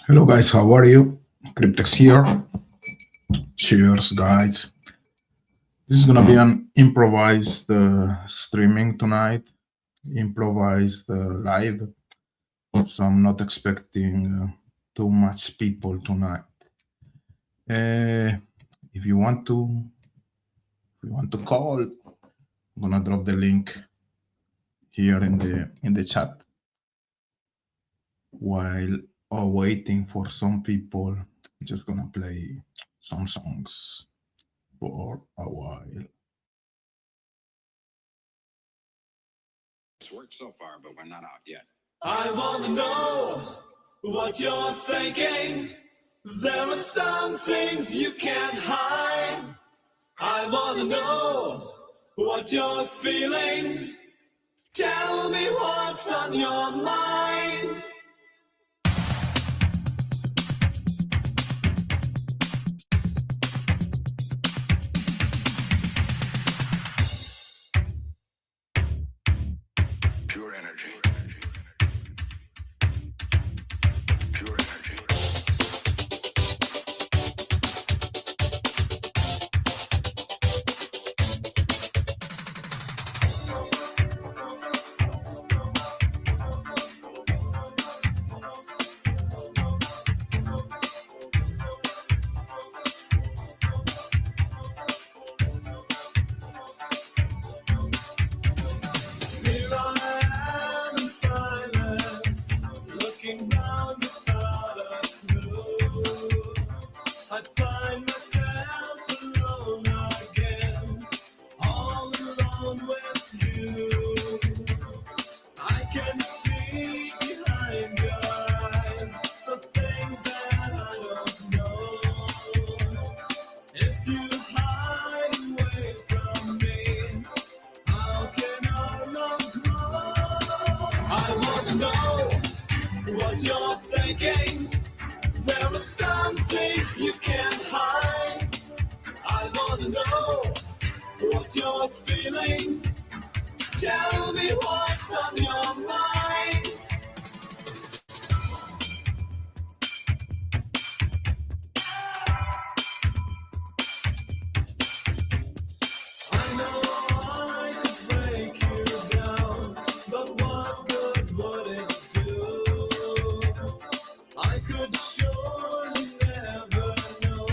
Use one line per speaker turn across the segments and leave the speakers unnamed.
Hello guys, how are you? Cryptex here. Cheers guys. This is gonna be an improvised streaming tonight. Improvised live. So I'm not expecting too much people tonight. Uh, if you want to call, I'm gonna drop the link here in the chat. While waiting for some people, I'm just gonna play some songs for a while.
It's worked so far, but we're not out yet.
I wanna know what you're thinking. There are some things you can't hide. I wanna know what you're feeling. Tell me what's on your mind.
Pure energy. Pure energy.
Here I am in silence, looking round without a clue. I find myself alone again, all alone with you. I can see behind your eyes the things that I don't know. If you hide away from me, how can our love grow? I wanna know what you're thinking. There are some things you can't hide. I wanna know what you're feeling. Tell me what's on your mind. I know I could break you down, but what good would it do? I could surely never know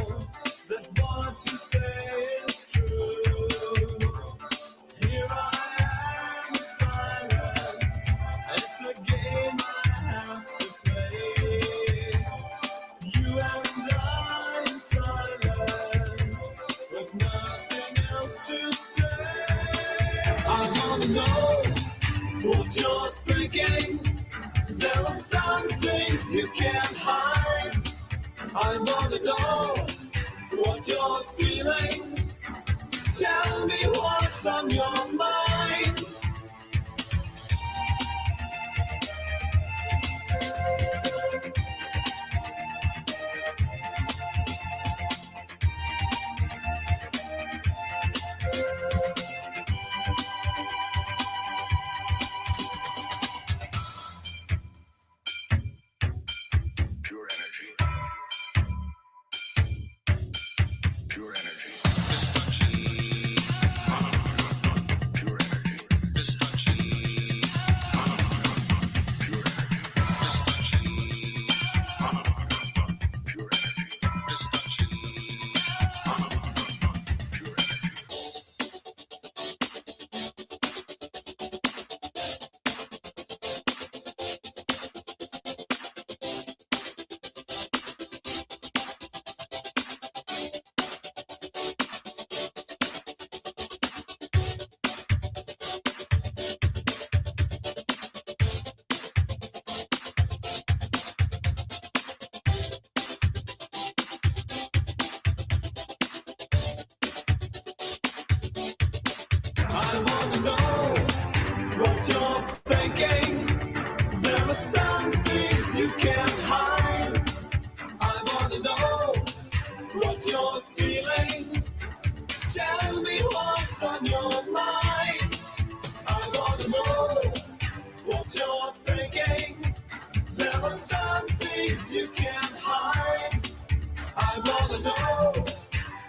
that what you say is true. Here I am in silence, it's a game I have to play. You and I in silence, with nothing else to say. I wanna know what you're thinking. There are some things you can't hide. I wanna know what you're feeling. Tell me what's on your mind.
Pure energy. Pure energy. Pure energy. Pure energy. Pure
I wanna know what you're thinking. There are some things you can't hide. I wanna know what you're feeling. Tell me what's on your mind. I wanna know what you're thinking. There are some things things you can't hide. I wanna know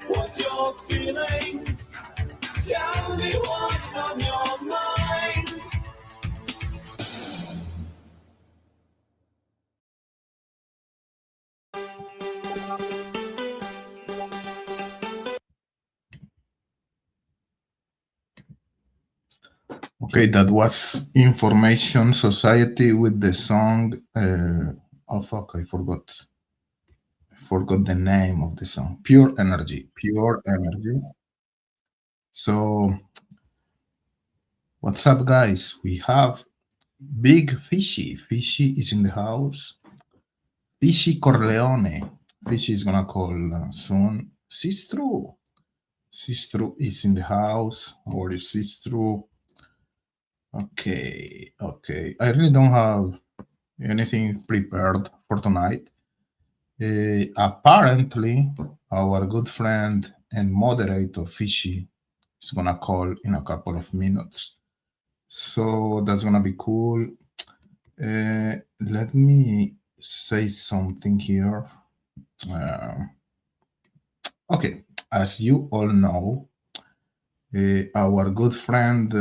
what you're feeling. Tell me what's on your mind.
Okay, that was Information Society with the song. Oh fuck, I forgot. I forgot the name of the song. Pure Energy. Pure Energy. So, what's up, guys? We have Big Fishy. Fishy is in the house. Fishy Corleone. Fishy is gonna call soon. Sistru. Sistru is in the house. Or is Sistru? Okay, okay. I really don't have anything prepared for tonight. Apparently, our good friend and moderator Fishy is gonna call in a couple of minutes, so that's gonna be cool. Let me say something here. Okay, as you all know, our good friend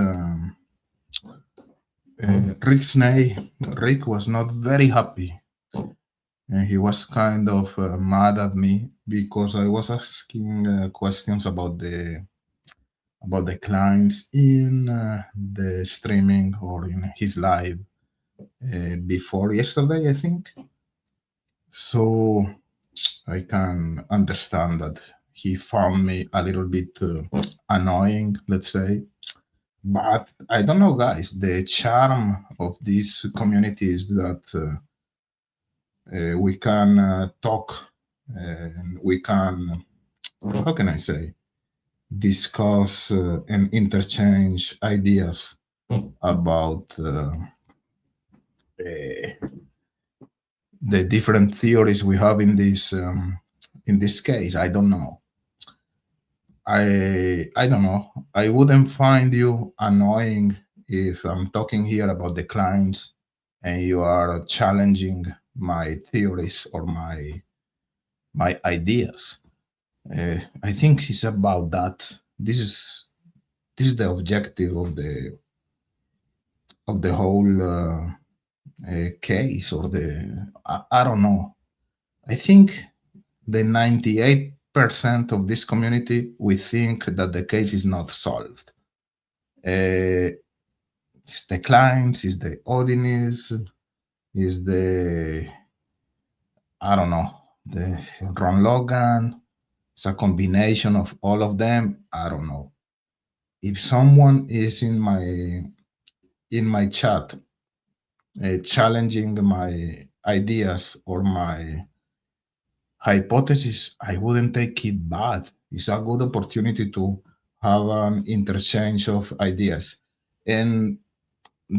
Rick Snay, Rick was not very happy. And he was kind of mad at me because I was asking questions about the clients in the streaming or in his live before yesterday, I think. So I can understand that he found me a little bit annoying, let's say. But I don't know, guys. The charm of this community is that we can talk and we can, how can I say, discuss and interchange ideas about the different theories we have in this case. I don't know. I don't know. I wouldn't find you annoying if I'm talking here about the clients and you are challenging my theories or my ideas. I think it's about that. This is the objective of the whole case or I don't know. I think the 98% of this community we think that the case is not solved. It's the clients, it's the audience, is the I don't know the Ron Logan. It's a combination of all of them. I don't know. If someone is in my chat challenging my ideas or my hypothesis, I wouldn't take it bad. It's a good opportunity to have an interchange of ideas. And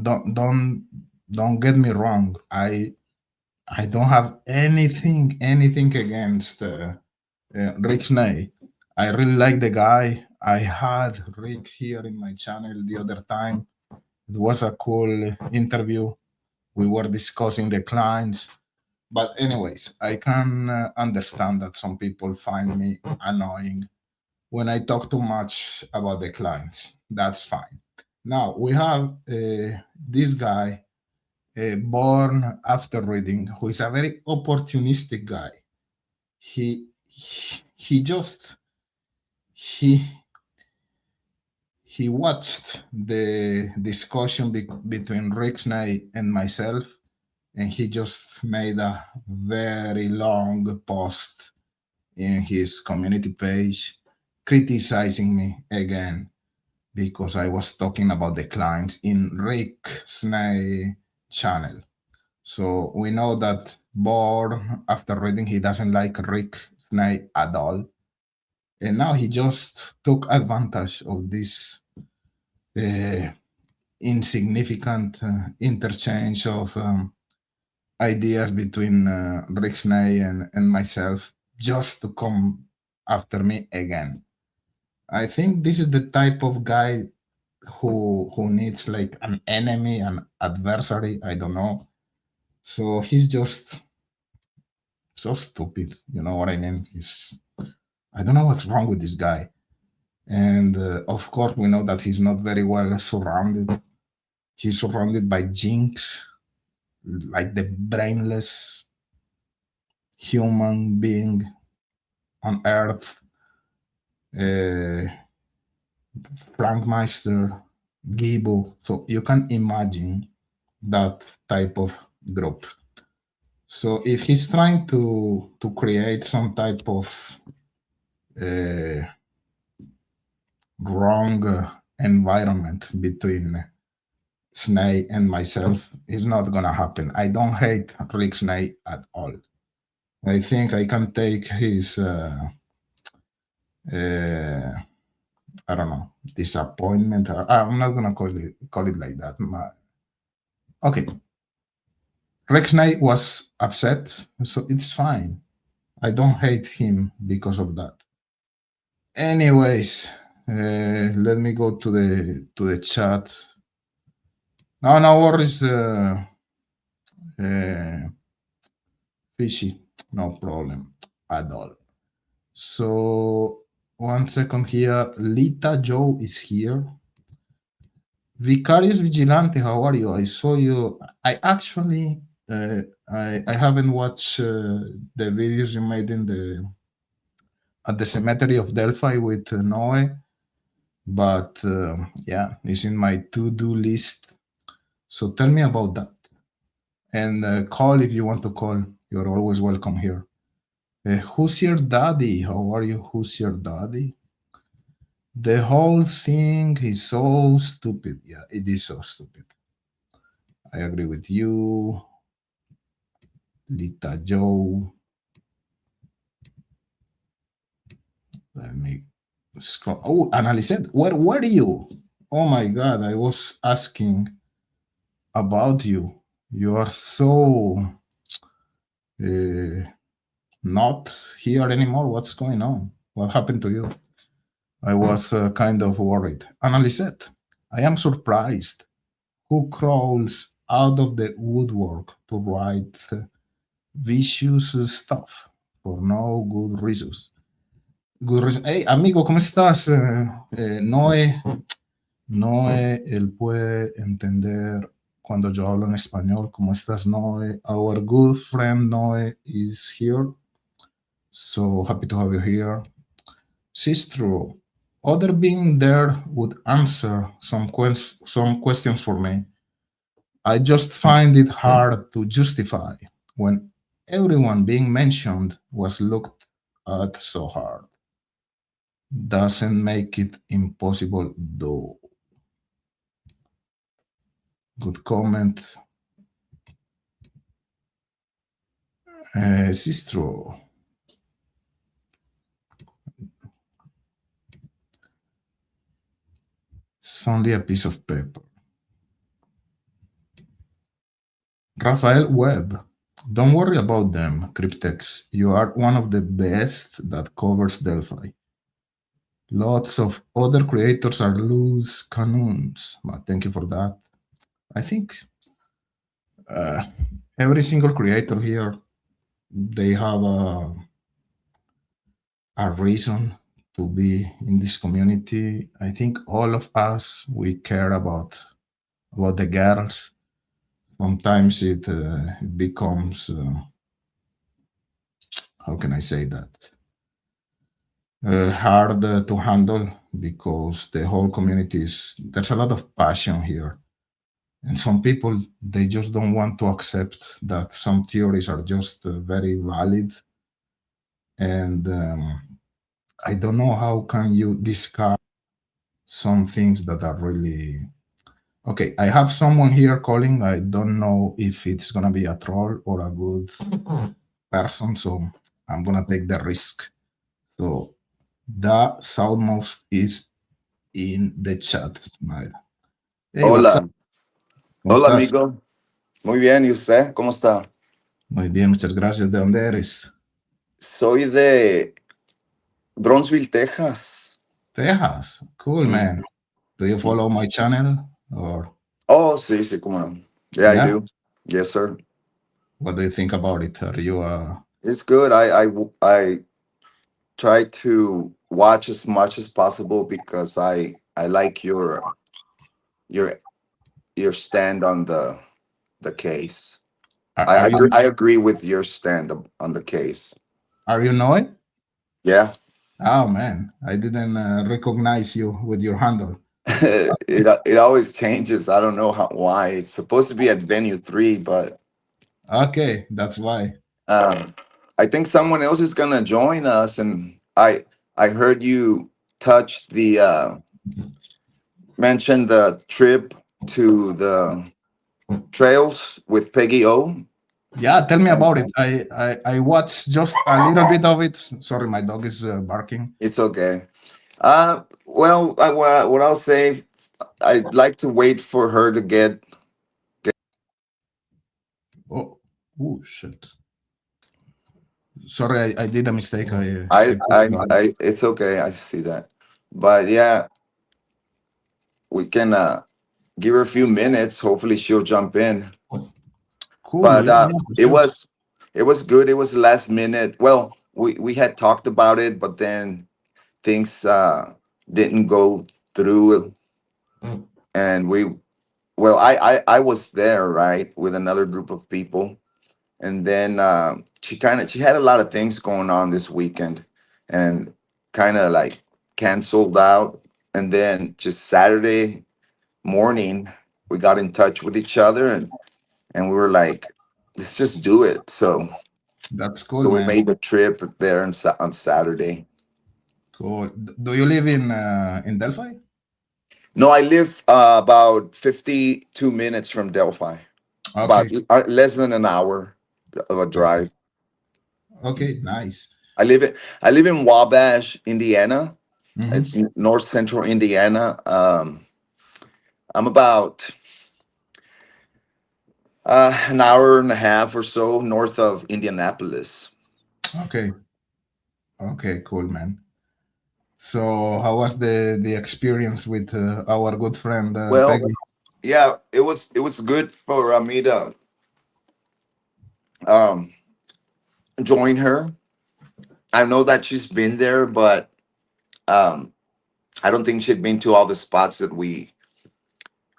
don't get me wrong. I don't have anything against Rick Snay. I really like the guy. I had Rick here in my channel the other time. It was a cool interview. We were discussing the clients. But anyways, I can understand that some people find me annoying when I talk too much about the clients. That's fine. Now we have this guy, born after reading, who is a very opportunistic guy. He just he watched the discussion between Rick Snay and myself, and he just made a very long post in his community page criticizing me again because I was talking about the clients in Rick Snay channel. So we know that Born, after reading, he doesn't like Rick Snay at all. And now he just took advantage of this insignificant interchange of ideas between Rick Snay and myself just to come after me again. I think this is the type of guy who needs like an enemy, an adversary, I don't know. So he's just so stupid. You know what I mean? He's I don't know what's wrong with this guy. And of course, we know that he's not very well surrounded. He's surrounded by jinx, like the brainless human being on earth. Uh, Frankmeister, Gibo. So you can imagine that type of group. So if he's trying to create some type of uh, wrong environment between Snake and myself, it's not gonna happen. I don't hate Rick Snake at all. I think I can take his I don't know, disappointment. I'm not gonna call it like that. Okay, Rex Knight was upset, so it's fine. I don't hate him because of that. Anyways, let me go to the chat. No worries, Fishy. No problem at all. So 1 second here. Lita Joe is here. Vicarious Vigilante, how are you? I saw you. I actually, I haven't watched the videos you made at the cemetery of Delphi with Noe, but yeah, it's in my to-do list. So tell me about that. And call if you want to call. You're always welcome here. Who's your daddy? How are you? Who's your daddy? The whole thing is so stupid. Yeah, it is so stupid. I agree with you. Lita Joe. Let me scroll. Oh, Analyset, where were you? Oh my God, I was asking about you. You are so not here anymore. What's going on? What happened to you? I was kind of worried. Analyset, I am surprised. Who crawls out of the woodwork to write vicious stuff for no good reasons? Good reason. Hey, amigo, ¿cómo estás? Noé, él puede entender cuando yo hablo en español. ¿Cómo estás, Noé? Our good friend Noé is here. So happy to have you here. Sister, other being there would answer some questions for me. I just find it hard to justify when everyone being mentioned was looked at so hard. Doesn't make it impossible though. Good comment. Sistro. It's only a piece of paper. Rafael Webb. Don't worry about them, Cryptex. You are one of the best that covers Delphi. Lots of other creators are loose cannons. But thank you for that. I think every single creator here, they have a reason to be in this community. I think all of us, we care about the girls. Sometimes it becomes, how can I say that? Hard to handle because the whole community there's a lot of passion here. And some people, they just don't want to accept that some theories are just very valid. And I don't know how can you discard some things that are really... Okay, I have someone here calling. I don't know if it's going to be a troll or a good person, so I'm going to take the risk. So the Southmost is in the chat. Hey,
Hola. Hola,
estás?
amigo. Muy bien, ¿y usted? ¿Cómo está?
Muy bien, muchas gracias. ¿De dónde eres?
Soy de Bronzeville, Texas.
Texas. Cool, man. Do you follow my channel? Or
Oh, sí, cómo no. Yeah,
Yeah?
I do. Yes, sir.
what do you think about it? Are you a
It's good. I try to watch as much as possible because I like your your stand on the case.
Are you
I agree with your stand on the case.
Noe?
Yeah.
Oh man, I didn't recognize you with your handle.
It always changes. I don't know why. It's supposed to be at venue 3, but
Okay, that's why.
um, I think someone else is gonna join us. And I heard you touch the mention the trip to the trails with Peggy O.
Yeah, tell me about it. I watched just a little bit of it. Sorry, my dog is barking.
It's okay. Well, what I'll say, I'd like to wait for her to get.
Oh, oh shit. Sorry, I did a mistake. I put you out.
It's okay. I see that, but yeah, we can give her a few minutes. Hopefully, she'll jump in.
Cool.
But
Yeah, yeah, for sure.
it was good. It was last minute. Well, we had talked about it, but then things didn't go through, and I was there, right, with another group of people, and then she had a lot of things going on this weekend, and kind of like canceled out. And then just Saturday morning, we got in touch with each other, and we were like, let's just do it.
That's cool,
So we
man.
made the trip there on Saturday.
Cool. Do you live in Delphi?
No, I live about 52 minutes from Delphi, about
Okay.
less than an hour of a
Okay.
drive.
Okay. Nice.
I live in Wabash, Indiana. It's
Hmm.
north central Indiana. I'm about an hour and a half or so north of Indianapolis.
Okay. Okay. Cool, man. So, how was the experience with our good friend
Well,
Peggy?
yeah, it was good for me to um, join her. I know that she's been there, but um, I don't think she'd been to all the spots that we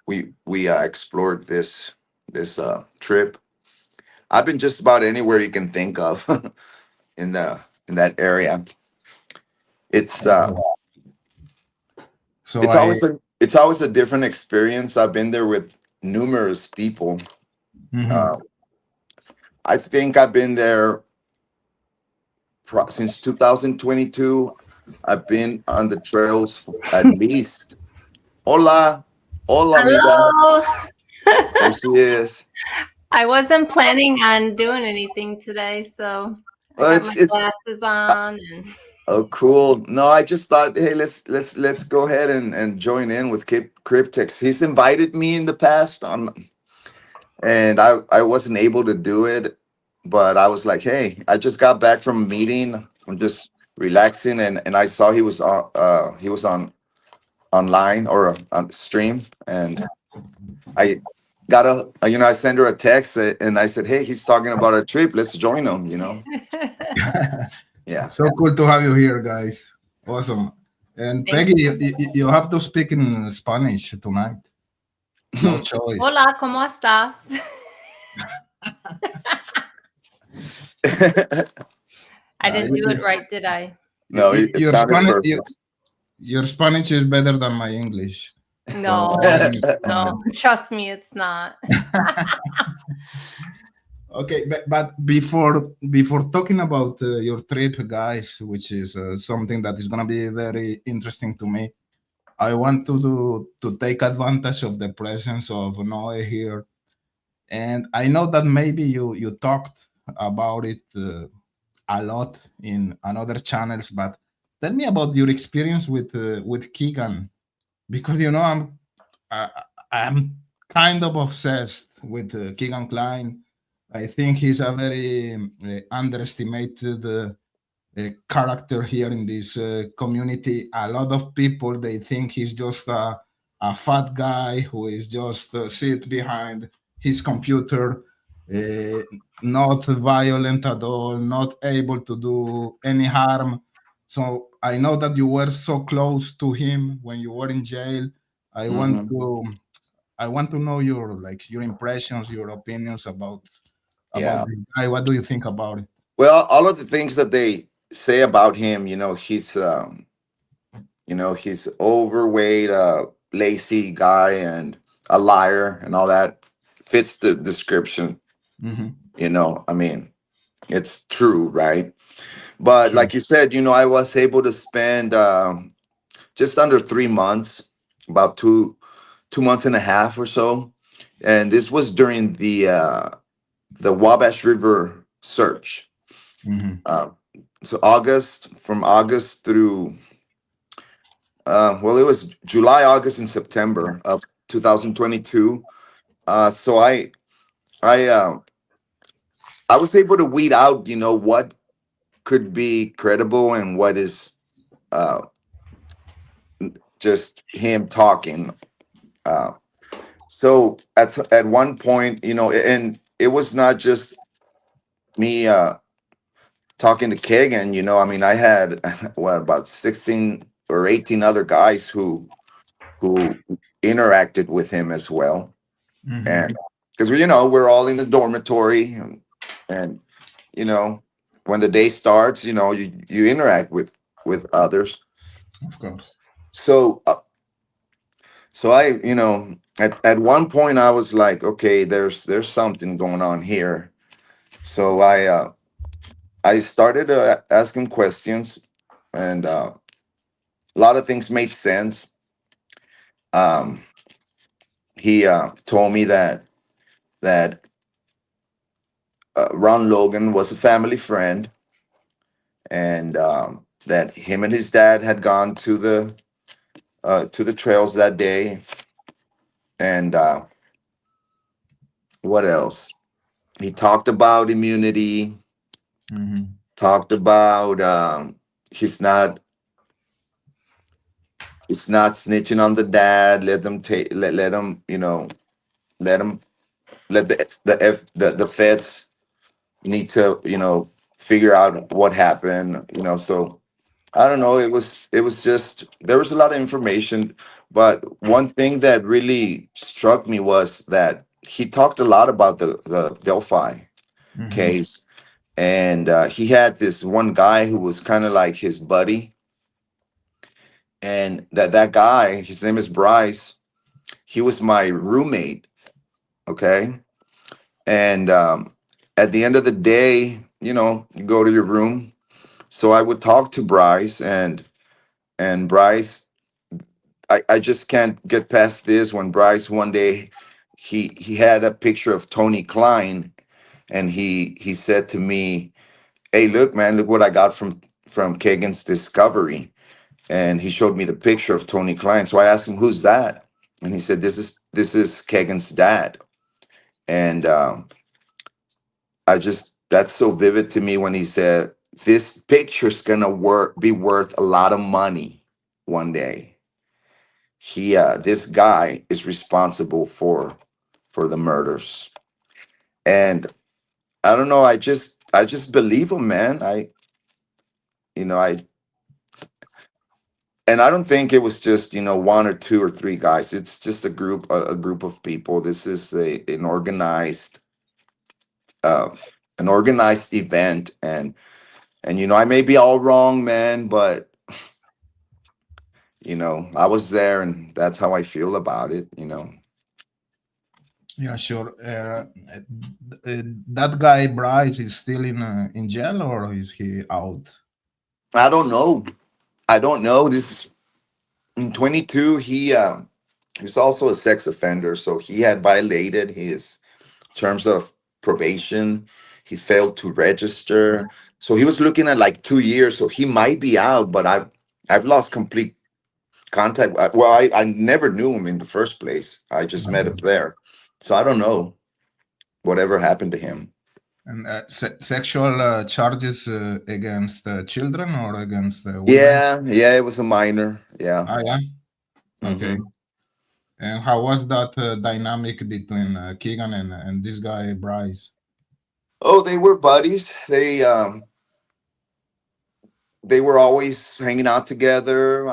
explored this trip. I've been just about anywhere you can think of in the in that area. It's
So I.
it's always a different experience. I've been there with numerous people.
Mhm.
Uh, I think I've been there since 2022. I've been on the trails for at least. Hola, hola, amiga.
Hello.
There she is.
I wasn't planning on doing anything today, so I
Well,
got my
it's
glasses on and
oh, cool. No, I just thought, hey, let's go ahead and join in with Cryptex. He's invited me in the past and I wasn't able to do it, but I was like, hey, I just got back from a meeting. I'm just relaxing, and I saw he was on online or on stream, and I got I sent her a text, and I said, hey, he's talking about a trip. Let's join him. Yeah.
So cool to have you here, guys. Awesome. And
thank
Peggy,
you.
you have to speak in Spanish tonight. No choice.
Hola, ¿cómo estás? I didn't do it right, did I?
No, it
Your
sounded
Spanish,
perfect.
your Spanish is better than my English.
No,
So everything is
no,
fine.
trust me, it's not.
Okay, but before talking about your trip, guys, which is something that is gonna be very interesting to me, I want to take advantage of the presence of Noe here, and I know that maybe you talked about it a lot in another channels, but tell me about your experience with Keegan, because I, I'm kind of obsessed with Keegan Klein. I think he's a very underestimated character here in this community. A lot of people they think he's just a fat guy who is just sit behind his computer, uh, not violent at all, not able to do any harm. So I know that you were so close to him when you were in jail. I want
Hmm.
to I want to know your your impressions, your opinions about
Yeah.
this guy. What do you think about it?
Well, all of the things that they say about him, he's overweight, lazy guy, and a liar, and all that fits the description.
Hmm.
I mean, it's true, right? But
Sure.
like you said, I was able to spend just under 3 months, about 2 months and a half or so, and this was during the Wabash River search.
Hmm.
Uh, so from August through well, it was July, August, and September of 2022. So I I was able to weed out, what could be credible and what is uh, just him talking. Uh, so at one point, and it was not just me talking to Keegan. I mean, I had what, about 16 or 18 other guys who interacted with him as well,
Hmm.
and because we're all in the dormitory, and you know when the day starts, you interact with others.
Of course.
So uh, so I, at one point I was like, okay, there's something going on here. So I started to ask him questions, and a lot of things made sense. um he told me that Ron Logan was a family friend, and that him and his dad had gone to the trails that day. And what else? He talked about immunity.
Hmm.
Talked about he's not he's not snitching on the dad. Let them take let him let him let the feds need to figure out what happened. So I don't know. It was just there was a lot of information, but one thing that really struck me was that he talked a lot about the Delphi
Hmm.
case, and he had this one guy who was kind of like his buddy, and that guy, his name is Bryce. He was my roommate. Okay, and at the end of the day, you go to your room. So I would talk to Bryce, and Bryce, I just can't get past this. When Bryce one day, he had a picture of Tony Klein, and he said to me, "Hey, look, man, look what I got from Kagan's Discovery." And he showed me the picture of Tony Klein. So I asked him, "Who's that?" And he said, "This is Kagan's dad." And I just that's so vivid to me when he said, "This picture's gonna be worth a lot of money one day." This guy is responsible for the murders, and I don't know. I just believe him, man. I and I don't think it was just one or two or three guys. It's just a group of people. This is uh, an organized event, and I may be all wrong, man, but I was there, and that's how I feel about it.
Yeah, sure. That guy Bryce is still in jail, or is he out?
I don't know. I don't know. This is in 22. He's also a sex offender, so he had violated his terms of probation. He failed to register, so he was looking at like 2 years. So he might be out, but I've lost complete contact. Well, I never knew him in the first place. I just met him there, so I don't know whatever happened to him.
And sexual charges against children or against women?
Yeah, yeah, it was a minor. Yeah.
Ah, yeah. Okay.
Hmm.
And how was that dynamic between Keegan and this guy Bryce?
Oh, they were buddies. They were always hanging out together.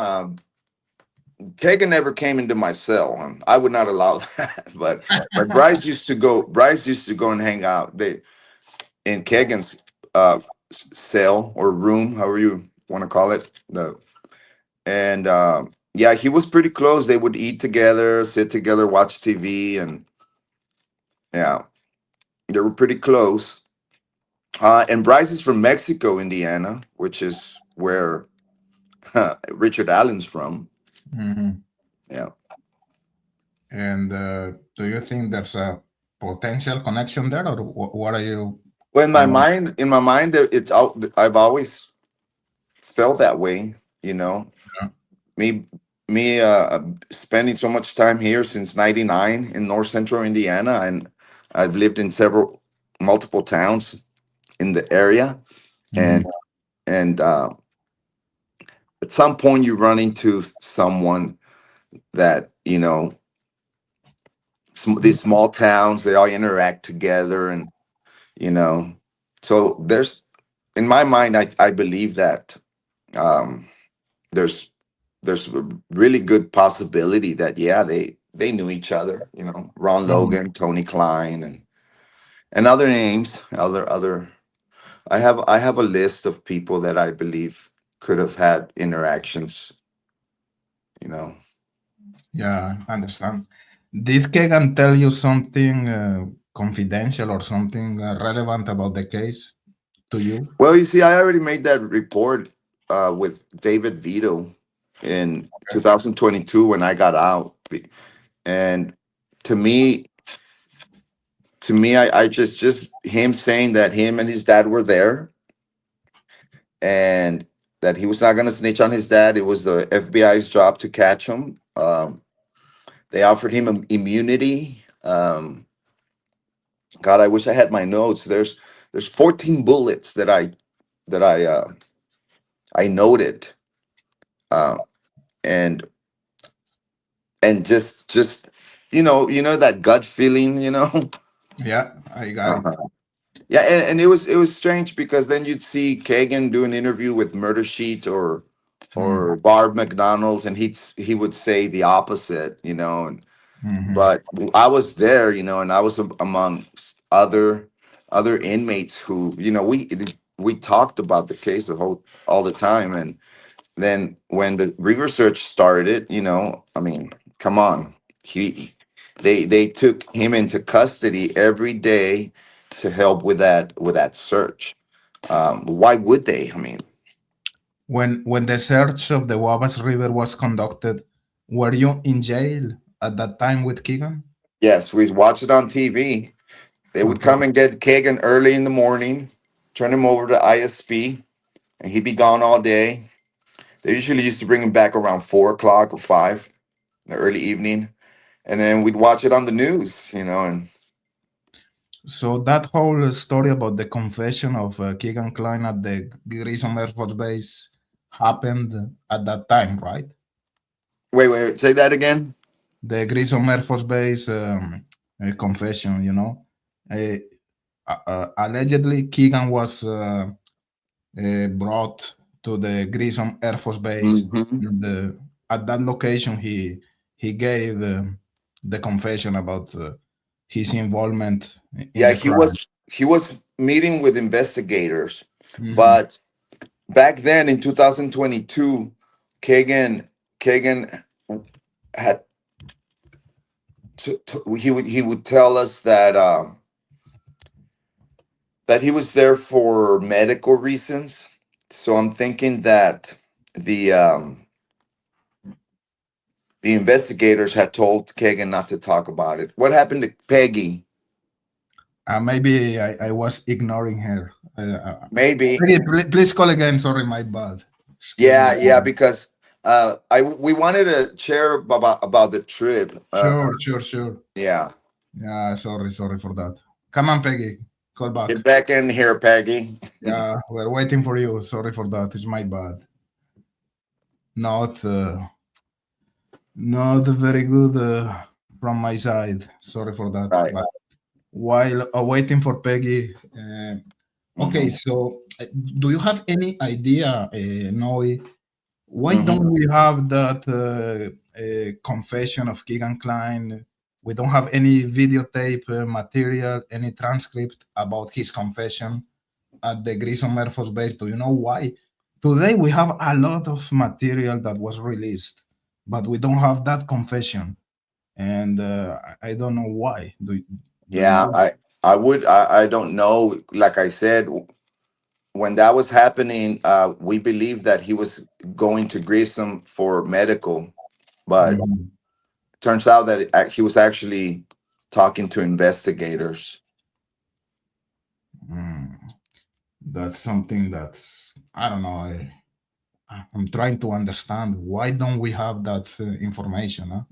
Kagan never came into my cell. I would not allow that. But Bryce used to go. Bryce used to go and hang out. They in Kagan's cell or room, however you want to call it. The and Yeah, he was pretty close. They would eat together, sit together, watch TV, and yeah, they were pretty close. And Bryce is from Mexico, Indiana, which is where Richard Allen's from.
Mhm.
Yeah.
And do you think there's a potential connection there, or what are you?
Well,
I mean,
in my mind, it's out. I've always felt that way. You know,
yeah.
me, me, spending so much time here since '99 in North Central Indiana, and I've lived in multiple towns in the area, and
Mhm.
and at some point you run into someone that these small towns, they all interact together, and you know so there's in my mind, I believe that um there's a really good possibility that yeah, they knew each other, Ron
Mhm.
Logan, Tony Klein, and other names, other I have a list of people that I believe could have had interactions, you know
Yeah, I understand. Did Kegan tell you something confidential or something relevant about the case to you?
Well, you see, I already made that report with David Vito in
Okay.
2022 when I got out, and to me, I just him saying that him and his dad were there, and that he was not going to snitch on his dad. It was the FBI's job to catch him. They offered him immunity. God, I wish I had my notes. There's 14 bullets that I noted, uh, and just that gut feeling,
Yeah, I got it.
uh yeah, and it was strange because then you'd see Kagan do an interview with Murder Sheet or Barb McDonald's, and he would say the opposite, and
Mm-hmm.
but I was there, and I was among other inmates who, we talked about the case all the time. And then when the research started, I mean, come on, he they took him into custody every day to help with that search. Why would they? I mean,
When the search of the Wabash River was conducted, were you in jail at that time with Keegan?
yes, we watch it on TV. They would
Okay.
come and get Kagan early in the morning, turn him over to ISP, and he'd be gone all day. They usually used to bring him back around 4 o'clock or 5 in the early evening, and then we'd watch it on the news, and
So that whole story about the confession of Keegan Klein at the Grissom Air Force Base happened at that time, right?
wait, say that again.
The Grissom Air Force Base confession, Uh, allegedly, Keegan was brought to the Grissom Air Force Base.
Hmm.
And at that location, he gave the confession about his involvement in
Yeah,
the crime.
he was meeting with investigators,
Mhm.
but back then in 2022, Kagan had he would tell us that he was there for medical reasons. So I'm thinking that the um, the investigators had told Kagan not to talk about it. What happened to Peggy?
Maybe I was ignoring her.
Maybe,
Please call again. Sorry, my bad. Excuse me.
yeah, because I we wanted to share about the trip.
Sure.
Yeah,
Yeah, sorry for that. Come on, Peggy. Call back.
get back in here, Peggy.
Yeah, we're waiting for you. Sorry for that. It's my bad. Not not very good from my side. Sorry for that.
Right.
But while waiting for Peggy. Okay,
Mhm.
so do you have any idea, Noe, why
Mhm.
don't we have that confession of Keegan Klein? We don't have any videotape material, any transcript about his confession at the Grissom Air Force Base. Do you know why? Today we have a lot of material that was released, but we don't have that confession, and I don't know why. Do you
Yeah,
know?
I don't know. Like I said, when that was happening, we believed that he was going to Grissom for medical, but
Mhm.
turns out that he was actually talking to investigators.
Mm, that's something that's I don't know. I'm trying to understand why don't we have that information? Huh?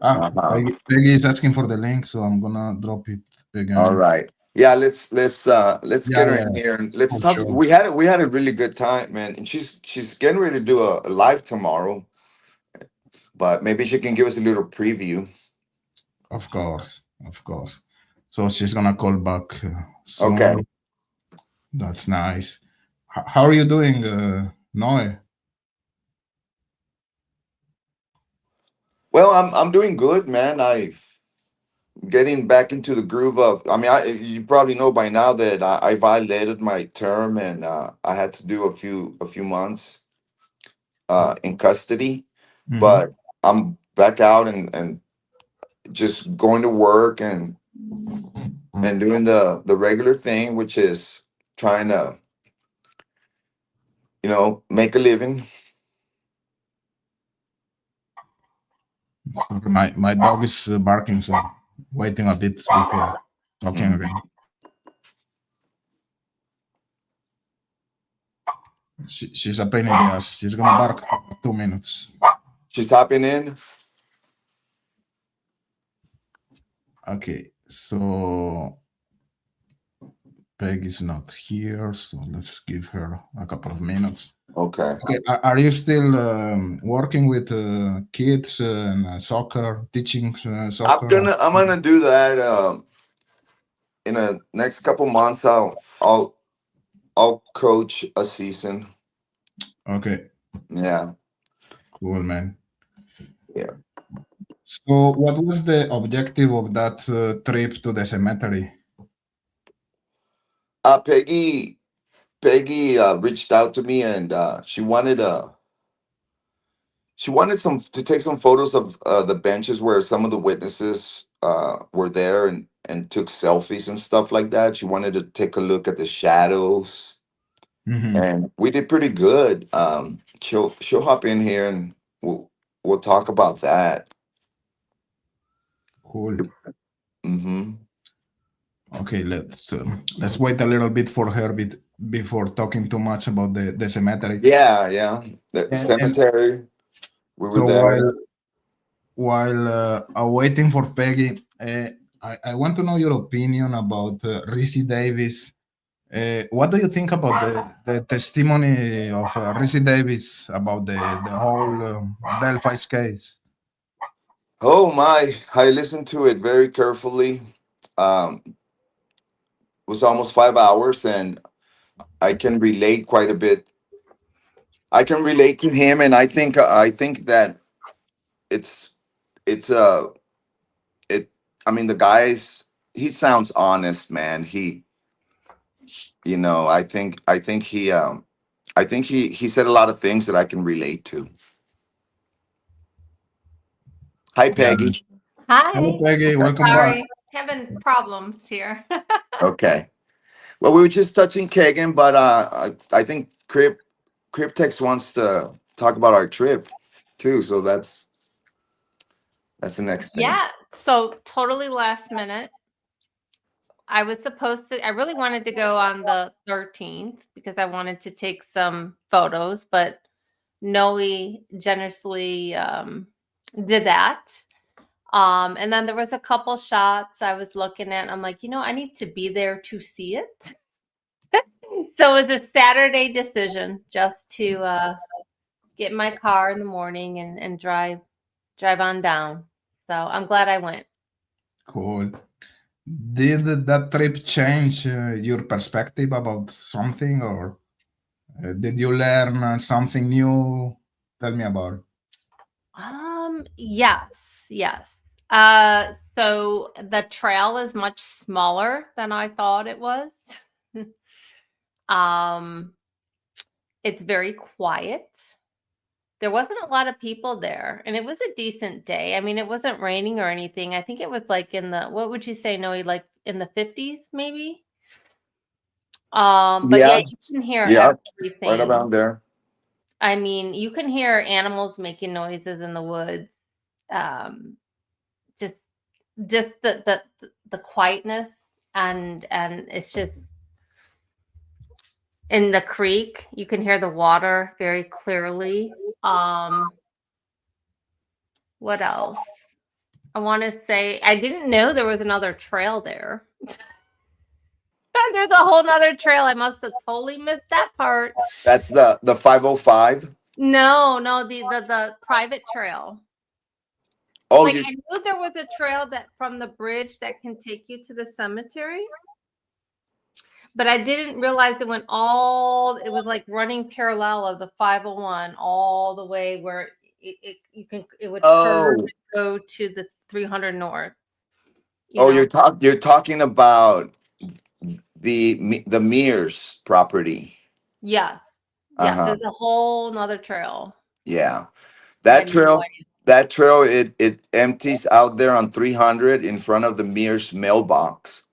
Uh-huh.
Peggy is asking for the link, so I'm gonna drop it
All
again.
right. Yeah, let's
Yeah,
get her
yeah,
in here and let's
for
talk.
sure.
We had a really good time, man. And she's getting ready to do a live tomorrow, but maybe she can give us a little preview.
Of course, of course. So she's gonna call back
Okay.
soon. That's nice. How are you doing, Noe?
Well, I'm doing good, man. I getting back into the groove of. I mean, you probably know by now that I violated my term and I had to do a few months in custody,
Mm-hmm.
but I'm back out and just going to work and doing the regular thing, which is trying to make a living.
My dog is barking, so waiting a bit before talking
Mhm.
again. She's a pain in the ass. She's gonna bark for 2 minutes.
She's hopping in.
Okay, so Peg is not here, so let's give her a couple of minutes.
Okay.
Okay, are you still working with kids and soccer, teaching
I'm
soccer?
gonna I'm gonna do that in the next couple months. I'll coach a season.
Okay,
Yeah.
cool, man.
Yeah.
So, what was the objective of that trip to the cemetery?
Peggy reached out to me and she wanted some to take some photos of the benches where some of the witnesses were there and took selfies and stuff like that. She wanted to take a look at the shadows,
Hmm.
and we did pretty good. She'll hop in here and we'll talk about that.
Cool.
Hmm.
Okay, let's wait a little bit for her before talking too much about the cemetery.
Yeah, yeah. The
And
cemetery. We were
so
there.
while waiting for Peggy, I want to know your opinion about Ricci Davis. What do you think about the testimony of Ricci Davis about the whole Delphi's case?
Oh my! I listened to it very carefully. It was almost 5 hours, and I can relate quite a bit. I can relate to him, and I think that it's it's it. I mean, the guy's he sounds honest, man. I think he said a lot of things that I can relate to. Hi,
Yeah.
Peggy.
Hello,
Hi.
Peggy. Welcome back.
Sorry, having problems here.
Okay. Well, we were just touching Kagan, but I think Cryptex wants to talk about our trip too. So that's the next thing.
Yeah, so totally last minute. I was supposed to, I really wanted to go on the 13th because I wanted to take some photos, but Noe generously did that. And then there was a couple shots I was looking at. I'm like, I need to be there to see it. So it was a Saturday decision just to get in my car in the morning and drive on down. So I'm glad I went.
Cool. Did that trip change your perspective about something, or did you learn something new? Tell me about it.
Yes. So the trail is much smaller than I thought it was. um, it's very quiet. There wasn't a lot of people there, and it was a decent day. I mean, it wasn't raining or anything. I think it was like in the, what would you say, Noe, like in the 50s, maybe? But yeah,
Yeah,
you can hear
yeah, right
everything.
around there.
I mean, you can hear animals making noises in the woods. Um, just the quietness, and it's just in the creek, you can hear the water very clearly. What else? I want to say I didn't know there was another trail there. There's a whole nother trail. I must have totally missed that part.
That's the 505.
No, the private trail.
Oh,
Like,
you.
I knew there was a trail that from the bridge that can take you to the cemetery, but I didn't realize it was like running parallel of the 501 all the way where it would curve and
Oh,
go to the 300 north, you
oh,
know?
you're talking about the Mears property.
Yes.
Uh
Yes,
huh.
there's a whole nother trail.
Yeah,
I
that
had no
trail.
idea.
That trail, it empties out there on 300 in front of the Mears mailbox,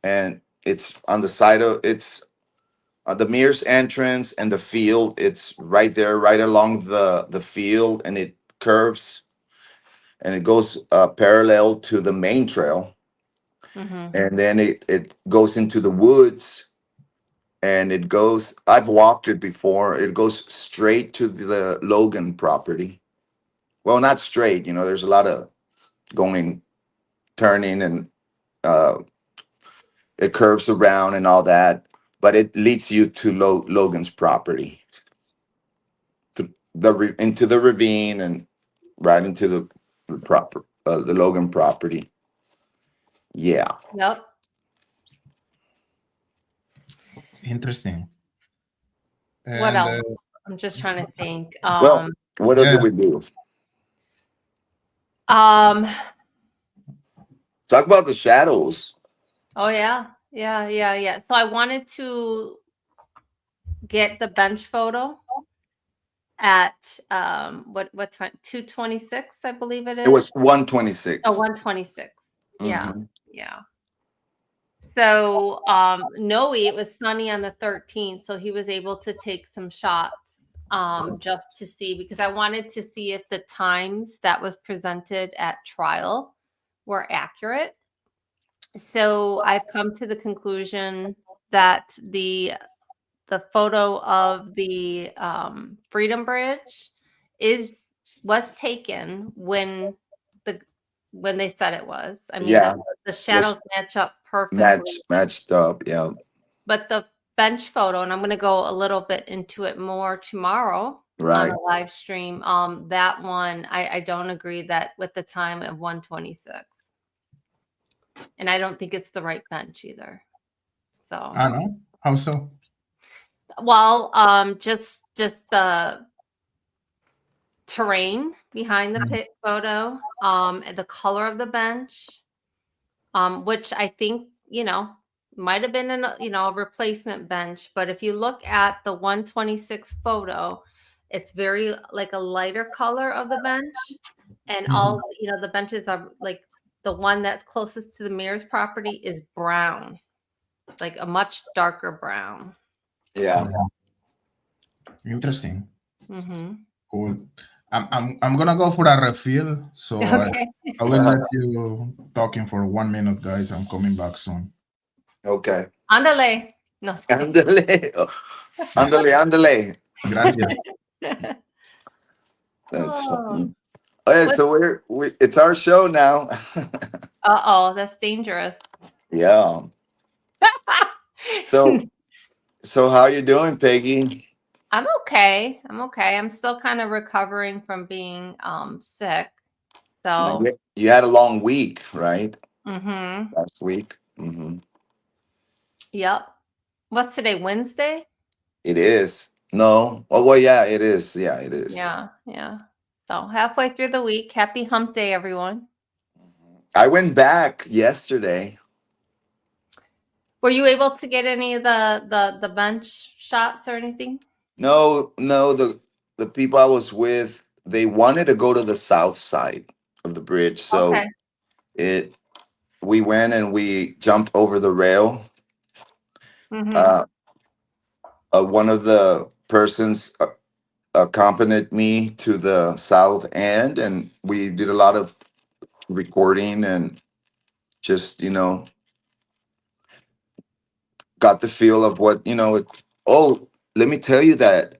and it's on the side of it's the Mears entrance and the field. It's right there, right along the field, and it curves and it goes parallel to the main trail,
Mhm.
and then it goes into the woods, and it goes. I've walked it before. It goes straight to the Logan property. Well, not straight. There's a lot of going, turning, and uh, it curves around and all that, but it leads you to Logan's property, into the ravine and right into the Logan property. Yeah.
Yep.
Interesting.
What
And
else? I'm just trying to think.
Well, what else
yeah,
did we do?
Um,
Talk about the shadows.
oh yeah. So I wanted to get the bench photo at what time? 2:26, I believe it
It
is.
was
Oh,
126.
1:26. Yeah.
Mm-hmm.
Yeah. So Noe, it was sunny on the 13th, so he was able to take some shots just to see, because I wanted to see if the times that was presented at trial were accurate. So I've come to the conclusion that the photo of the Freedom Bridge was taken when they said it was. I mean,
Yeah,
the shadows
just
match up perfectly.
matched up. Yeah,
But the bench photo, and I'm going to go a little bit into it more tomorrow on
right.
a live stream. That one, I don't agree that with the time of 1:26, and I don't think it's the right bench either. So,
I know. How so?
well, just the terrain behind the pit photo, and the color of the bench, which I think, might have been a replacement bench. But if you look at the 1:26 photo, it's very like a lighter color of the bench, and
Mhm.
all the benches are like, the one that's closest to the Mears property is brown, like a much darker brown.
Yeah.
Interesting.
Mm-hmm.
Cool. I'm gonna go for a refill, so
Okay.
I will let you talking for 1 minute, guys. I'm coming back soon.
Okay.
Ándale. No.
Andale. Andale, andale.
Gracias.
That's
Oh,
funny. Okay,
what?
so it's our show now.
Uh-oh, that's dangerous.
Yeah. So how you doing, Peggy?
I'm okay. I'm still kind of recovering from being sick.
Now,
So
you had a long week, right?
Mm-hmm.
last week.
Yep. What's today? Wednesday?
It is. No. Oh, well, yeah, it is. Yeah, it is.
Yeah, yeah. So halfway through the week. Happy hump day, everyone.
I went back yesterday.
Were you able to get any of the bench shots or anything?
No, no, the people I was with, they wanted to go to the south side of the bridge. So
Okay.
it we went and we jumped over the rail.
Mm-hmm.
Uh, one of the persons accompanied me to the south end, and we did a lot of recording and just got the feel of what oh, let me tell you that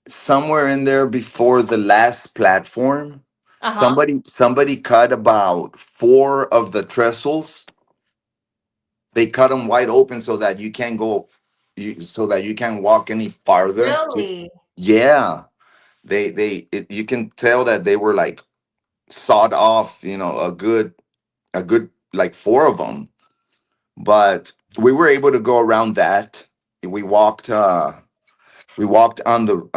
somewhere in there before the last platform,
Uh-huh.
somebody cut about four of the trestles. They cut them wide open so that you can't go, so that you can't walk any farther.
Really?
Yeah, you can tell that they were like sawed off. A good like four of them, but we were able to go around that. We walked. We walked on the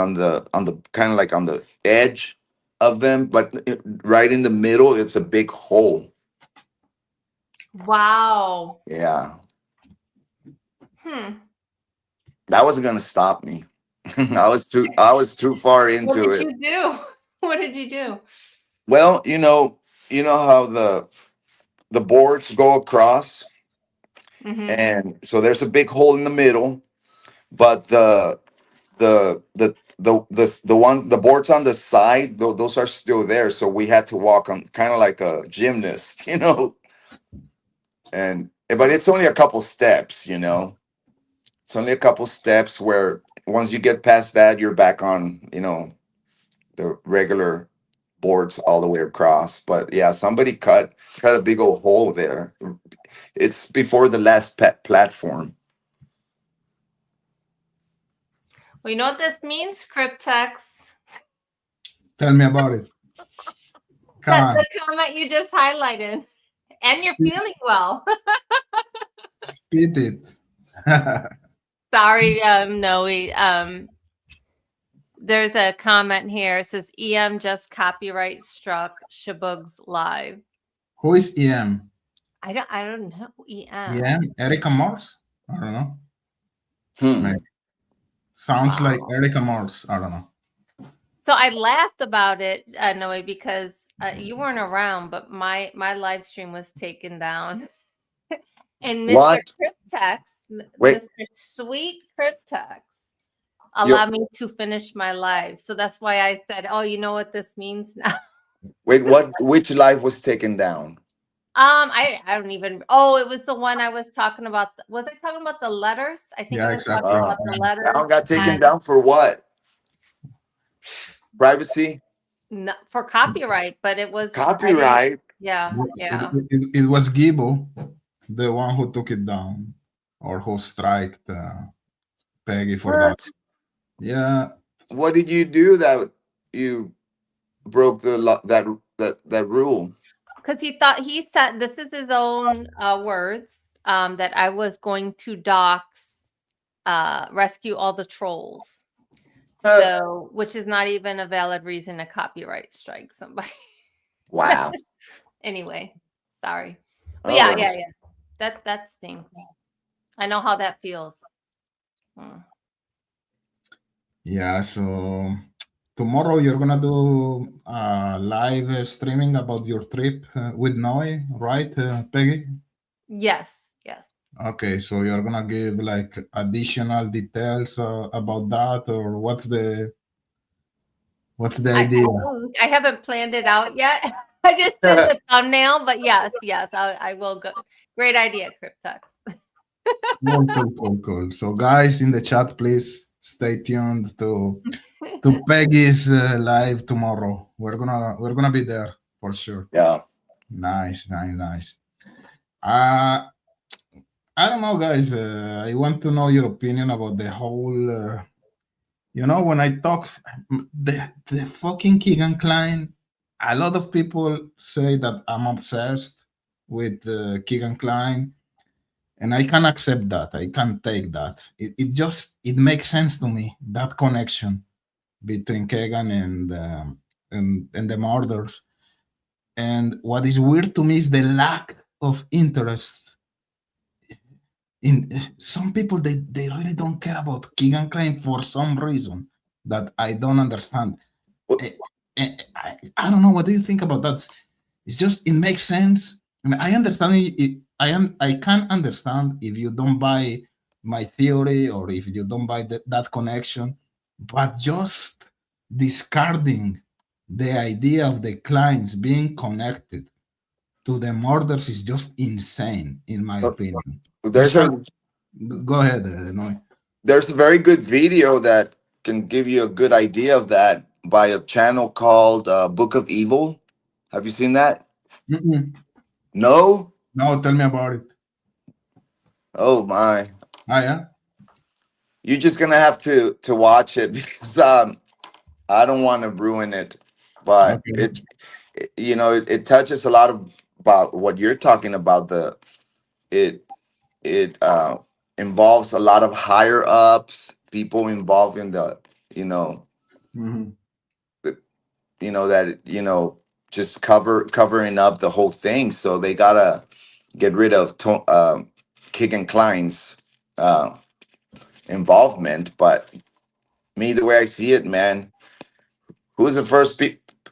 kind of like on the edge of them, but right in the middle, it's a big hole.
Wow.
Yeah,
Hmm.
that wasn't gonna stop me. I was too far
What
into
did
it.
you do? What did you do?
Well, you know how the boards go across,
Mm-hmm.
and so there's a big hole in the middle, but the boards on the side, those are still there. So we had to walk on kind of like a gymnast, and but it's only a couple steps. It's only a couple steps where once you get past that, you're back on the regular boards all the way across. But yeah, somebody cut a big old hole there. It's before the last platform.
Well, you know what this means, Cryptex?
Tell me about it. Come
That
on,
the comment you just highlighted. And you're
spit,
feeling well.
spit it.
Sorry, Noe. There's a comment here. It says EM just copyright struck Shabug's live.
Who is EM?
I don't know EM.
EM? Erica Morse? I don't know.
Hmm.
Maybe. Sounds like
Wow.
Erica Morse. I don't know.
So I laughed about it, Noe, because you weren't around, but my live stream was taken down. And Mr.
What?
Cryptex,
Wait.
Mr. Sweet Cryptex,
You
allow me to finish my live. So that's why I said, "Oh, you know what this means now."
wait. What? Which life was taken down?
I don't even. Oh, it was the one I was talking about. Was I talking about the letters? I think
Yeah,
I was talking
exactly.
about the
Yeah.
letters.
That one got taken
And
down for what? Privacy?
for copyright, but it was I didn't.
Copyright?
Yeah, yeah.
It was Gibo, the one who took it down, or who striked Peggy for that.
What?
Yeah,
What did you do that you broke that rule?
Because he said this is his own words that I was going to rescue all the trolls. So, which is not even a valid reason to copyright strike somebody.
Wow.
Anyway, sorry. But
All
yeah,
right.
yeah. That stinks. I know how that feels.
yeah. So tomorrow you're gonna do live streaming about your trip with Noe, right, Peggy?
Yes.
Okay, so you're gonna give like additional details about that, or what's the idea?
I haven't planned it out yet. I just did the thumbnail, but yes, I will go. Great idea, Cryptex.
Cool. So guys in the chat, please stay tuned to Peggy's live tomorrow. We're gonna be there for sure.
Yeah.
Nice. I don't know, guys. I want to know your opinion about the whole. When I talk, the fucking Keegan Klein. a lot of people say that I'm obsessed with Keegan Klein, and I can accept that. I can take that. It just it makes sense to me, that connection between Keegan and the murders. And what is weird to me is the lack of interest in some people. They really don't care about Keegan Klein for some reason that I don't understand.
Well,
I don't know. What do you think about that? It's just it makes sense. I mean, I understand it. I can understand if you don't buy my theory or if you don't buy that connection, but just discarding the idea of the clients being connected to the murders is just insane, in my
uh,
opinion. There's
there's
some.
a
Go ahead, Noy.
there's a very good video that can give you a good idea of that by a channel called Book of Evil. Have you seen that?
Mm-mm.
No.
No, tell me about it.
Oh my!
Ah, yeah.
You're just gonna have to watch it because I don't want to ruin it, but
Okay.
it touches a lot of about what you're talking about. It it involves a lot of higher ups, people involved in the you know
Mhm.
the, that just covering up the whole thing. So they gotta get rid of Keegan Klein's uh, involvement. But me, the way I see it, man, who's the first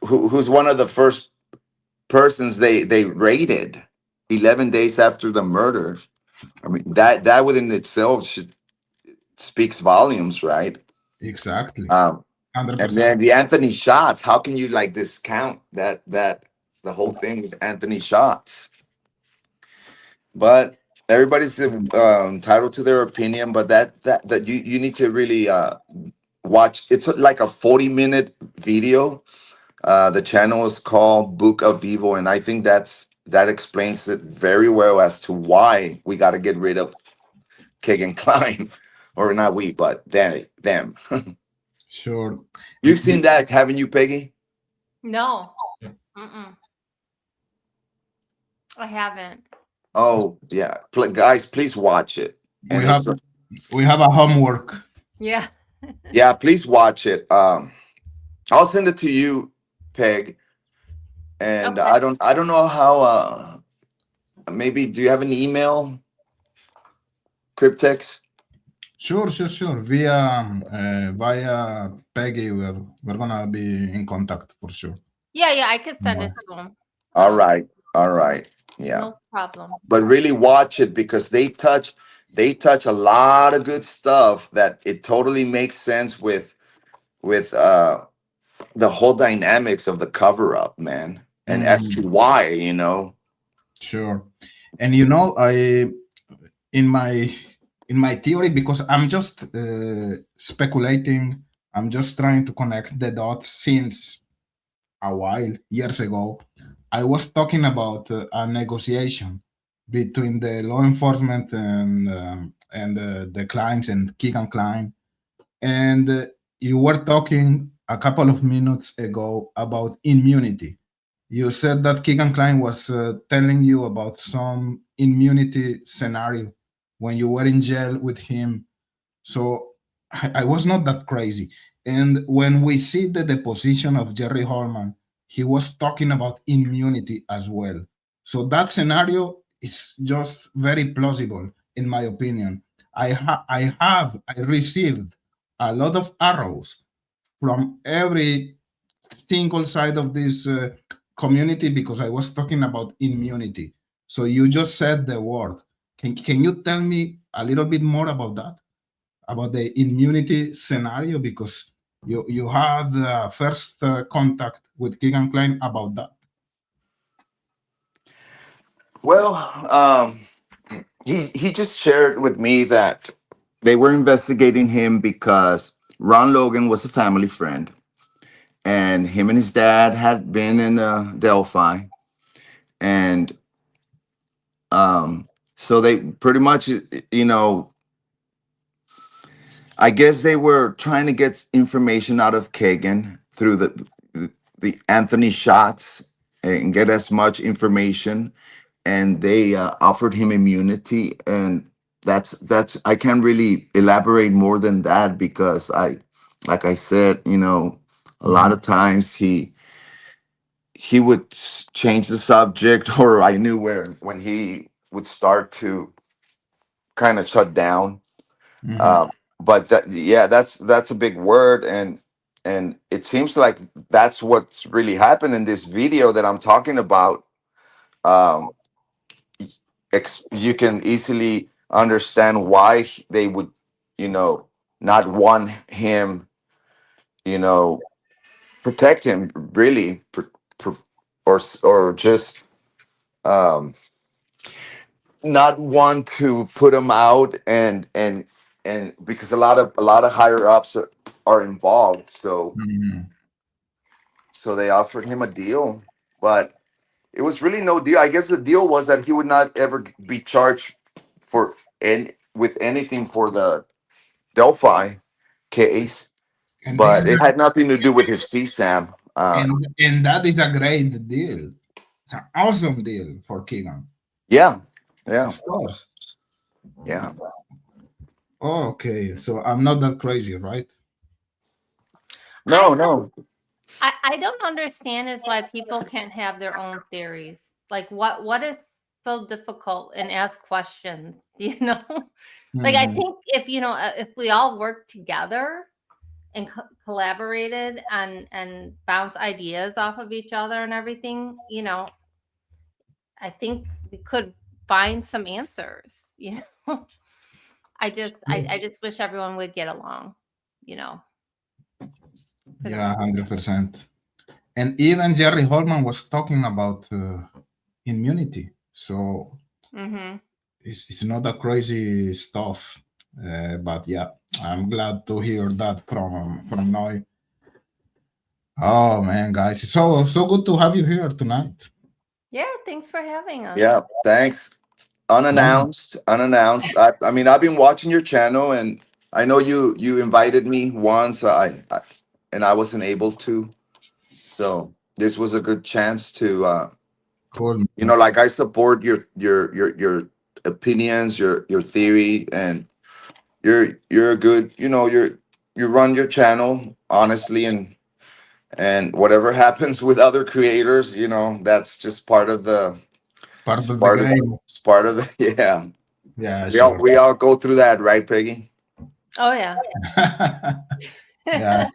who's one of the first persons they raided 11 days after the murder. I mean, that within itself should speaks volumes, right?
Exactly.
um and
100%.
then the Anthony shots, how can you like discount that the whole thing with Anthony shots? But everybody's entitled to their opinion, but that you need to really watch. It's like a 40-minute video. The channel is called Book of Evil, and I think that explains it very well as to why we got to get rid of Keegan Klein, or not we, but them.
Sure.
You've seen that, haven't you, Peggy?
No. Mm-mm. I haven't.
Oh yeah, guys, please watch it.
We
And
have
it's
we have a homework.
Yeah.
yeah, please watch it. I'll send it to you, Peg. And
Okay.
I don't know how. Maybe do you have an email, Cryptex?
Sure. Via Peggy, we're gonna be in contact for sure.
Yeah, I could send
Bye.
it to him.
All right, all right, yeah.
No problem.
But really watch it because they touch a lot of good stuff that it totally makes sense with the whole dynamics of the cover up, man, and as to
Mm,
why.
sure. And I in my in my theory, because I'm just speculating. I'm just trying to connect the dots since a while, years ago. I was talking about a negotiation between the law enforcement and the clients and Keegan Klein. And you were talking a couple of minutes ago about immunity. You said that Keegan Klein was telling you about some immunity scenario when you were in jail with him. So I was not that crazy. And when we see the deposition of Jerry Holman, he was talking about immunity as well. So that scenario is just very plausible, in my opinion. I received a lot of arrows from every single side of this community because I was talking about immunity. So you just said the word. Can you tell me a little bit more about that? About the immunity scenario, because you had first contact with Keegan Klein about that.
Well, he just shared with me that they were investigating him because Ron Logan was a family friend, and him and his dad had been in Delphi, and so they pretty much, you know, I guess they were trying to get information out of Kagan through the Anthony shots and get as much information, and they offered him immunity, and that's I can't really elaborate more than that, because like I said, a lot of times he would change the subject, or I knew where when he would start to kind of shut down.
Mhm.
uh, but yeah, that's a big word, and it seems like that's what's really happened in this video that I'm talking about. um, you can easily understand why they would, not want him, you know, protect him, really, or just um, not want to put him out, and because a lot of higher ups are involved,
Mhm.
so they offered him a deal, but it was really no deal. I guess the deal was that he would not ever be charged for with anything for the Delphi case,
And this
but
is
it had nothing to do with his CSAM.
and that is a great deal. It's an awesome deal for Keegan.
Yeah, yeah,
Of course.
yeah.
Okay, so I'm not that crazy, right?
No, no.
I don't understand is why people can't have their own theories. Like what is so difficult and ask questions, you know? Like I
Mhm.
think if we all work together and collaborated and bounce ideas off of each other and everything, I think we could find some answers, you know. I just wish everyone would get along, you know. For the
Yeah, 100%. And even Jerry Holman was talking about immunity. So
Mhm.
it's not a crazy stuff. But yeah, I'm glad to hear that from Noy. Oh man, guys, it's so good to have you here tonight.
Yeah, thanks for having us.
Yeah, thanks.
No,
Unannounced. I mean, I've been watching your channel, and I know you invited me once. And I wasn't able to. So this was a good chance to,
cool.
like, I support your opinions, your theory, and you're a good, you run your channel honestly, and whatever happens with other creators, that's just part of the
Part
it's
of the
part of
game.
it's part of the yeah.
Yeah,
We all
sure.
we all go through that, right, Peggy?
Oh yeah.
Yeah,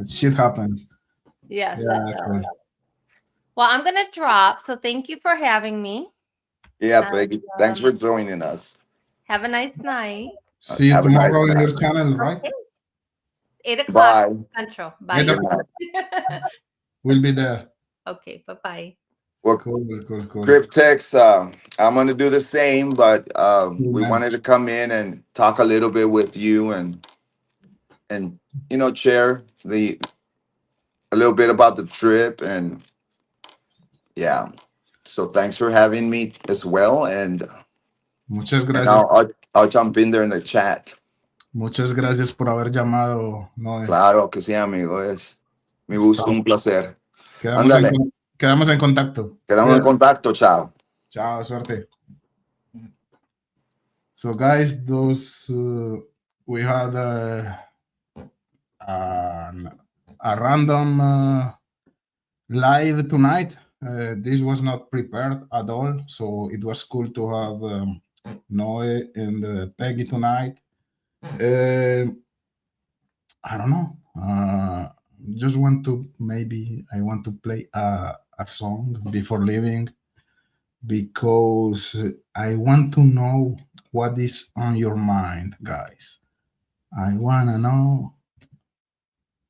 shit happens.
Yes.
Yeah, cool.
Well, I'm gonna drop. So thank you for having me.
Yeah,
And
Peggy. Thanks for joining us.
have a nice night.
See you
Have a nice
tomorrow in
night.
your channel, right?
Okay. 8 o'clock
Bye.
Central.
Eight
Bye.
Good
o'clock.
night.
We'll be there.
Okay. Bye.
Well,
Cool, cool, cool.
Cryptex, I'm gonna do the same, but
Cool,
we
man.
wanted to come in and talk a little bit with you, and share a little bit about the trip, and yeah. So thanks for having me as well,
Muchas
and
gracias.
I'll jump in there in the chat.
Muchas gracias por haber llamado, Noé.
Claro que sí, amigo. Es mi gusto, un placer.
Quedamos
Ándale,
quedamos en contacto.
quedamos en
Cuídate.
contacto. Chao.
Chao, suerte. So, guys, those we had a random live tonight. This was not prepared at all, so it was cool to have Noe and Peggy tonight. I don't know. Just want to I want to play a song before leaving, because I want to know what is on your mind, guys. I wanna know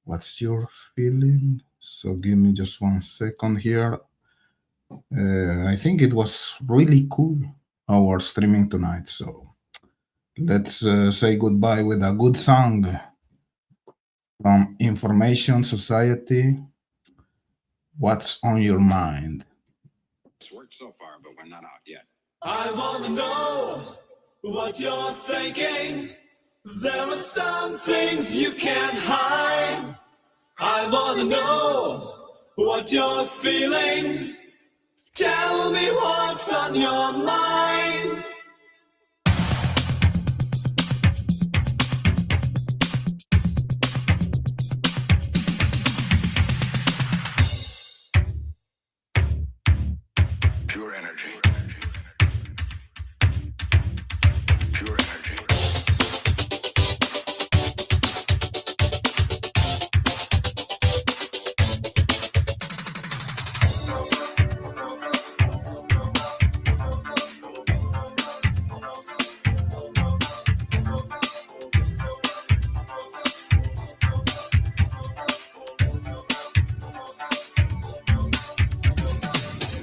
what's your feeling. So give me just 1 second here. I think it was really cool, our streaming tonight. So let's say goodbye with a good song from Information Society. What's on your mind?
It's worked so far, but we're not out yet.
I wanna know what you're thinking. There are some things you can't hide. I wanna know what you're feeling. Tell me what's on your mind.
Pure energy. Pure energy.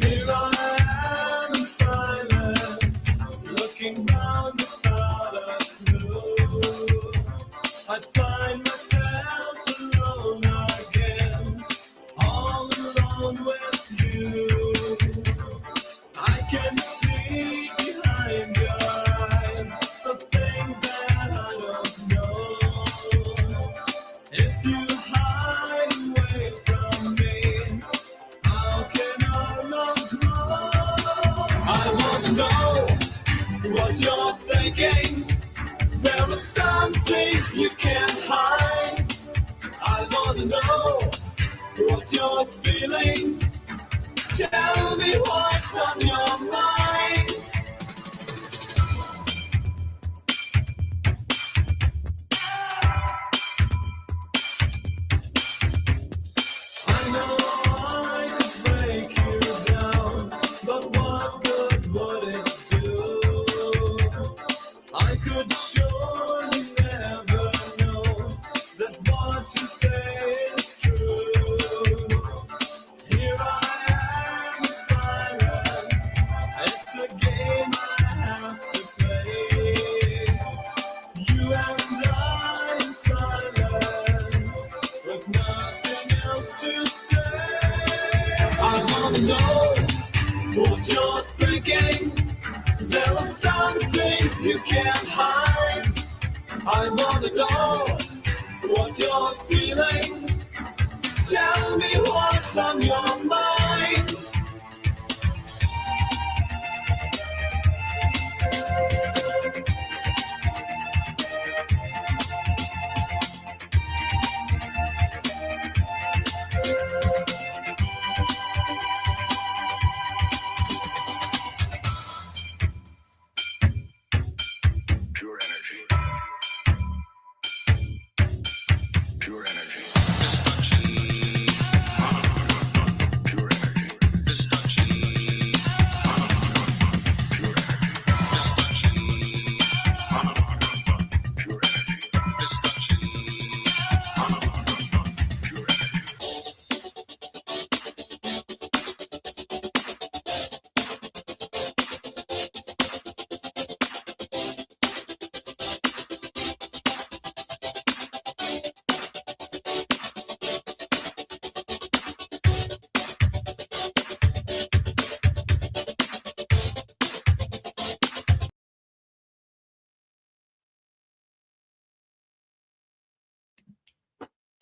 Here I am in silence, looking round without a clue. I find myself alone again, all alone with you. I can see behind your eyes the things that I don't know. If you hide away from me, how can our love grow? I wanna know what you're thinking. There are some things you can't hide. I wanna know what you're feeling. Tell me what's on your mind. I know I could break you down, but what good would it do? I could surely never know that what you say is true. Here I am in silence. It's a game I have to play. You and I in silence, with nothing else to say. I wanna know what you're thinking. There are some things you can't hide. I wanna know what you're feeling. Tell me what's on your mind.
Pure energy. Pure energy. Pure energy. Pure energy. Pure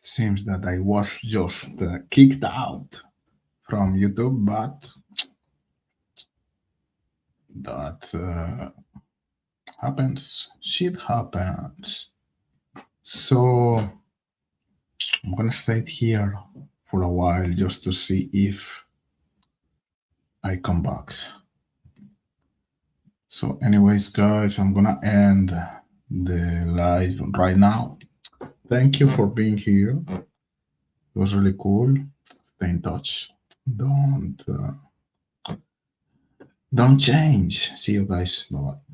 Seems that I was just kicked out from YouTube, but that happens. Shit happens. So I'm gonna stay here for a while just to see if I come back. So, anyways, guys, I'm gonna end the live right now. Thank you for being here. It was really cool. Stay in touch. Don't change. See you guys. Bye bye.